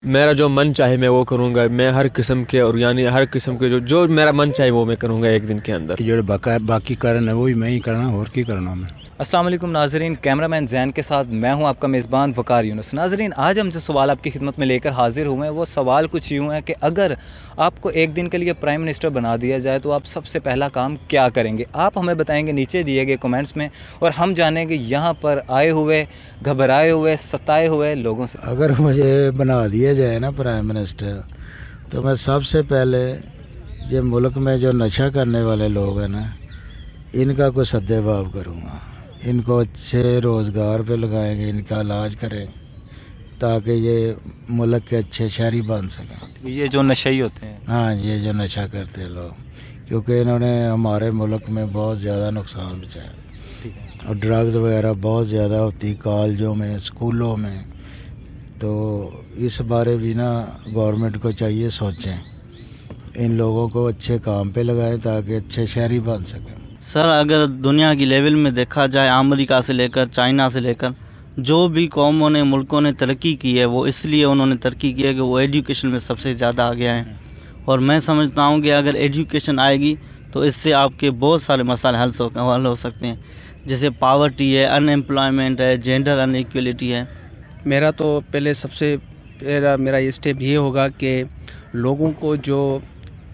میرا جو من چاہے میں وہ کروں گا. میں ہر قسم کے اور یعنی ہر قسم کے جو میرا من چاہے وہ میں کروں گا ایک دن کے اندر. جو باقی کرنا وہی میں ہی کرنا اور کی کرنا میں. السلام علیکم ناظرین، کیمرہ مین زین کے ساتھ میں ہوں آپ کا میزبان وقار یونس. ناظرین، آج ہم جو سوال آپ کی خدمت میں لے کر حاضر ہوئے ہیں وہ سوال کچھ یوں ہے کہ اگر آپ کو ایک دن کے لیے پرائم منسٹر بنا دیا جائے تو آپ سب سے پہلا کام کیا کریں گے؟ آپ ہمیں بتائیں گے نیچے دیے گئے کمنٹس میں، اور ہم جانیں گے یہاں پر آئے ہوئے گھبرائے ہوئے ستائے ہوئے لوگوں سے. اگر مجھے بنا دیا جائے نا پرائم منسٹر تو میں سب سے پہلے یہ ملک میں جو نشہ کرنے والے لوگ ہیں نا ان کا کوئی سدے باب کروں گا. ان کو اچھے روزگار پہ لگائیں گے، ان کا علاج کریں تاکہ یہ ملک کے اچھے شہری بن سکیں. یہ جو نشئی ہوتے ہیں، ہاں، یہ جو نشہ کرتے ہیں لوگ، کیونکہ انہوں نے ہمارے ملک میں بہت زیادہ نقصان پہنچایا. اور ڈرگز وغیرہ بہت زیادہ ہوتی کالجوں میں، اسکولوں میں. تو اس بارے بھی نا گورنمنٹ کو چاہیے سوچیں، ان لوگوں کو اچھے کام پہ لگائیں تاکہ اچھے شہری بن سکیں. سر، اگر دنیا کی لیول میں دیکھا جائے، امریکہ سے لے کر چائنا سے لے کر جو بھی قوموں نے ملکوں نے ترقی کی ہے وہ اس لیے انہوں نے ترقی کی ہے کہ وہ ایجوکیشن میں سب سے زیادہ آگے ہیں. اور میں سمجھتا ہوں کہ اگر ایجوکیشن آئے گی تو اس سے آپ کے بہت سارے مسائل حل ہو سکتے ہیں، جیسے پاورٹی ہے، ان ایمپلائمنٹ ہے، جینڈر ان ایکویلٹی ہے. میرا تو پہلے سب سے میرا یہ اسٹیپ یہ ہوگا کہ لوگوں کو جو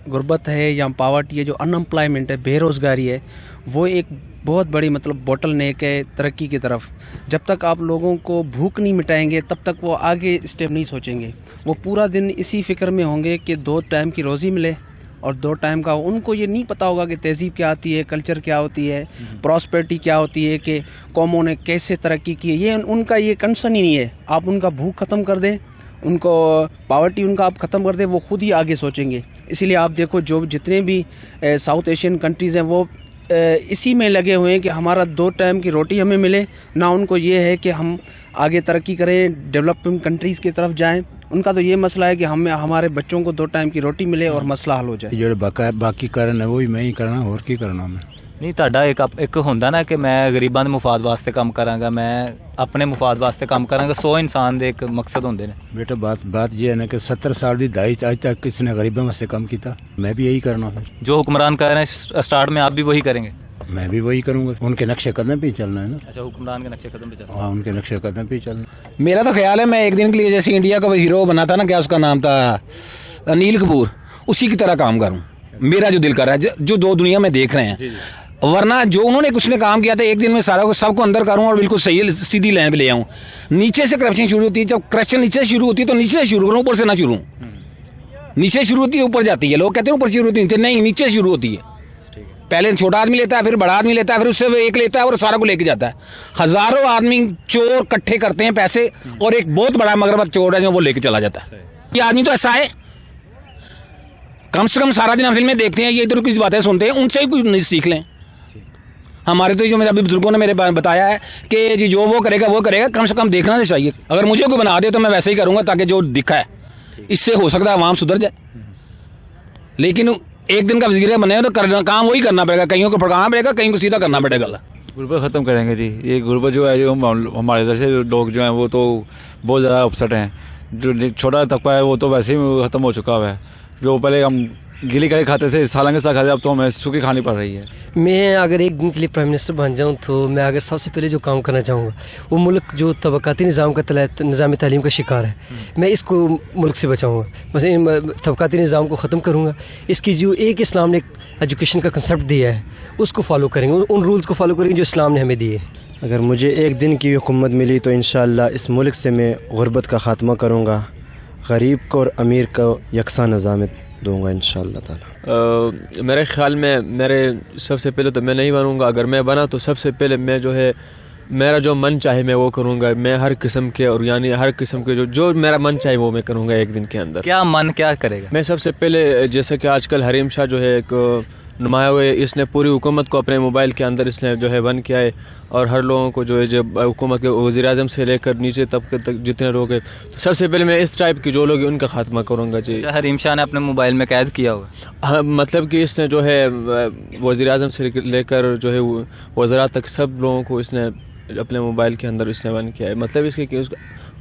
غربت ہے یا پاورٹی ہے، جو ان امپلائمنٹ ہے، بے روزگاری ہے، وہ ایک بہت بڑی بوٹل نیک ہے ترقی کی طرف. جب تک آپ لوگوں کو بھوک نہیں مٹائیں گے تب تک وہ آگے اسٹیپ نہیں سوچیں گے. وہ پورا دن اسی فکر میں ہوں گے کہ 2 ٹائم کی روزی ملے، اور 2 ٹائم کا ان کو یہ نہیں پتا ہوگا کہ تہذیب کیا ہوتی ہے، کلچر کیا ہوتی ہے، پراسپیرٹی کیا ہوتی ہے، کہ قوموں نے کیسے ترقی کی ہے. یہ ان کا یہ کنسرن ہی نہیں ہے. آپ ان کا بھوک ختم کر دیں، ان کو پاورٹی ان کا آپ ختم کر دیں، وہ خود ہی آگے سوچیں گے. اسی لیے آپ دیکھو جتنے بھی ساؤتھ ایشین کنٹریز ہیں وہ اسی میں لگے ہوئے ہیں کہ ہمارا 2 ٹائم کی روٹی ہمیں ملے. نہ ان کو یہ ہے کہ ہم آگے ترقی کریں، ڈیولپنگ کنٹریز کی طرف جائیں. ان کا تو یہ مسئلہ ہے کہ ہمارے بچوں کو 2 ٹائم کی روٹی ملے اور مسئلہ حل ہو جائے. جو باقی کرنا وہی میں ہی کرنا اور کی کرنا میں. نہیں، تہاڈا ایک ہوندا نا کہ میں غریباں دے مفاد واسطے کام کراں گا، میں اپنے مفاد واسطے کام کراں گا. 100 انسان دے ایک مقصد ہوندے نے. بیٹا بات یہ ہے نا کہ 70 سال دی دہائی آج تک کسی نے غریبوں واسطے کام کیتا. میں بھی یہی کرنا ہے. جو حکمران کر رہے ہیں اسٹارٹ میں، آپ بھی وہی کریں گے؟ میں بھی وہی کروں گا. ان کے نقشے قدم پہ ہی چلنا ہے نا. اچھا، حکمران کے نقشے قدم پہ چلنا. ہاں، ان کے نقشے قدم پہ ہی چلنا. میرا تو خیال ہے میں ایک دن کے لیے جیسے انڈیا کا وہ ہیرو بنا تھا نا، کیا اس کا نام تھا، انیل کپور، اسی کی طرح کام کروں. میرا جو دل کر رہا ہے، جو 2 دنیا میں دیکھ رہے ہیں. ورنہ جو انہوں نے کچھ نے کام کیا تھا ایک دن میں سارا سب کو اندر کروں اور بالکل صحیح سیدھی لائن پہ لے آؤں. نیچے سے کرپشن شروع ہوتی ہے. جب کرپشن نیچے سے شروع ہوتی ہے تو نیچے سے شروع کروں، اوپر سے نہ شروع. نیچے شروع ہوتی ہے اوپر جاتی ہے. لوگ کہتے ہیں اوپر شروع ہوتی ہے، نہیں، نیچے شروع ہوتی ہے. پہلے چھوٹا آدمی لیتا ہے، پھر بڑا آدمی لیتا ہے، پھر اس سے ایک لیتا ہے اور سارا کو لے کے جاتا ہے. ہزاروں آدمی چور اکٹھے کرتے ہیں پیسے، اور ایک بہت بڑا مگر چور ہے جو وہ لے کے چلا جاتا ہے. یہ آدمی تو ایسا ہے. کم سے کم سارا دن ہم فلمیں دیکھتے ہیں، یہ ادھر کچھ باتیں سنتے ہیں، ان سے ہی کچھ سیکھ لیں. ہمارے تو جو میرے ابھی بزرگوں نے میرے بارے میں بتایا ہے کہ جی جو وہ کرے گا وہ کرے گا. کم سے کم دیکھنا تو چاہیے. اگر مجھے کوئی بنا دے تو میں ویسے ہی کروں گا تاکہ جو دکھا ہے اس سے ہو سکتا ہے عوام سدھر جائے. لیکن ایک دن کا وزیر بنے تو کام وہی کرنا پڑے گا. کئیوں کو پھڑکانا پڑے گا، کئیوں کو سیدھا کرنا پڑے گا. غربت ختم کریں گے جی. یہ غربت جو ہے، جو ہمارے ادھر سے لوگ جو ہیں وہ تو بہت زیادہ اپسٹ ہیں. جو چھوٹا طبقہ ہے وہ تو ویسے ہی ختم ہو چکا ہوا ہے. جو پہلے ہم گیلی کرے کھاتے تھے، سالن کے ساتھ کھاتے، اب تو ہمیں سوکھی کھانی پڑ رہی ہے. میں اگر ایک دن کے لیے پرائم منسٹر بن جاؤں تو میں اگر سب سے پہلے جو کام کرنا چاہوں گا وہ ملک جو طبقاتی نظام کا نظام تعلیم کا شکار ہے، میں اس کو ملک سے بچاؤں گا. مثلا طبقاتی نظام کو ختم کروں گا. اس کی جو ایک اسلام نے ایجوکیشن کا کنسیپٹ دیا ہے اس کو فالو کریں گے، ان رولز کو فالو کریں گے جو اسلام نے ہمیں دیے. اگر مجھے ایک دن کی حکومت ملی تو انشاءاللہ اس ملک سے میں غربت کا خاتمہ کروں گا، غریب کو اور امیر کو یکساں نظام دوں گا انشاءاللہ تعالی. میرے خیال میں سب سے پہلے تو میں نہیں بنوں گا. اگر میں بنا تو سب سے پہلے میں جو ہے میرا جو من چاہے میں وہ کروں گا. میں ہر قسم کے اور یعنی ہر قسم کے جو میرا من چاہے وہ میں کروں گا ایک دن کے اندر. کیا من کیا کرے گا؟ میں سب سے پہلے جیسے کہ آج کل حریم شاہ جو ہے ایک نمایاں ہوئے، اس نے پوری حکومت کو اپنے موبائل کے اندر اس نے جو ہے بند کیا ہے، اور ہر لوگوں کو جو ہے جب حکومت کے وزیر اعظم سے لے کر نیچے طبقے تک جتنے لوگ ہیں، تو سب سے پہلے میں اس ٹائپ کے جو لوگ ہیں ان کا خاتمہ کروں گا. جی، حریم شاہ نے اپنے موبائل میں قید کیا ہوا، مطلب کہ اس نے جو ہے وزیر اعظم سے لے کر جو ہے وزراء تک سب لوگوں کو اس نے اپنے موبائل کے اندر اس نے بند کیا ہے. مطلب اس کے کہ